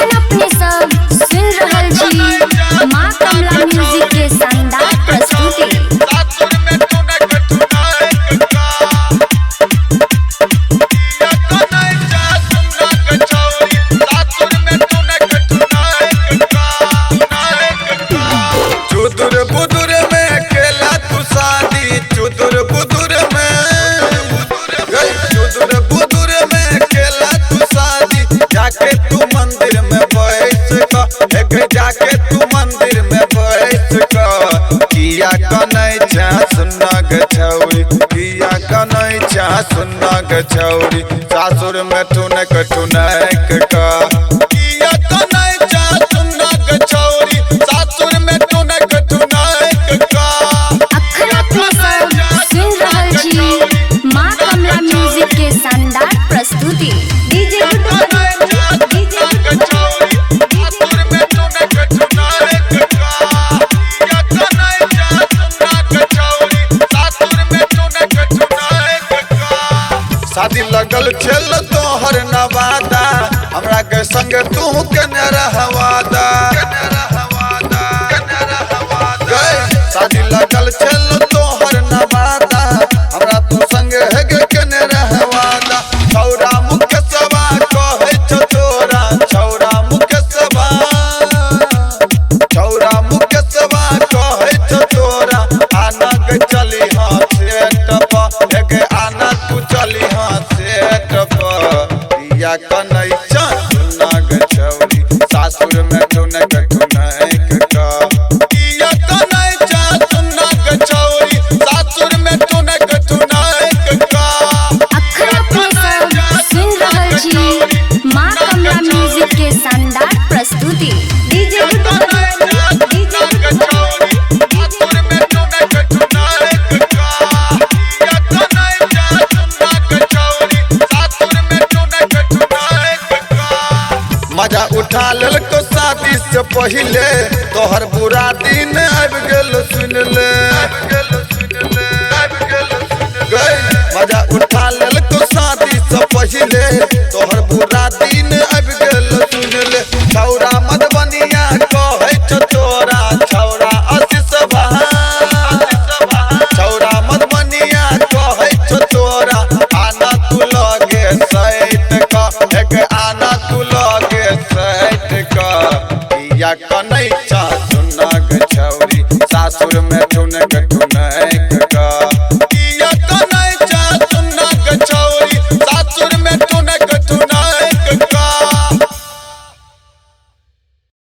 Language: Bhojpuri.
अखन अपने सब सुन रहल छी माँ कमला म्यूजिक के शानदार प्रस्तुति। जाके तू मंदिर में बैठ किया कनै छा सुन्ना गछौरी, किया कनै छा सुन्ना गछौरी, सासुर में ठुनक ठुनक का किया कनै छा सुन्ना गछौरी, सासुर में ठुनक ठुनक का। अखन अपने सब सुन रहल छी माँ कमला म्यूजिक के शानदार प्रस्तुति। डीजे शादी लगल चल तोहर नवादा, हमरा के संग तू कने रहवादा, शादी लगल चल तोहर नवादा, हमरा तू संग है कने रहवादा। छौरा मुकेशवा कहै छौ तोरा, छौरा मुकेशवा, छौरा मुकेशवा कहै छौ तोरा, आना के चली हां सेट पर एक आना तू चली हां सेट पर। किया कनै छा सुन्ना गछौरी, सासुर में ठुनक ठुनक का किया कनै छा सुन्ना गछौरी, सासुर में ठुनक ठुनक का। अखन अपने सब सुन रहल छी माँ कमला म्यूजिक के शानदार प्रस्तुति। डीजे मजा उठा ललको शादी से पहले, तोहर बुरा दिन आबि गेल सुन ले।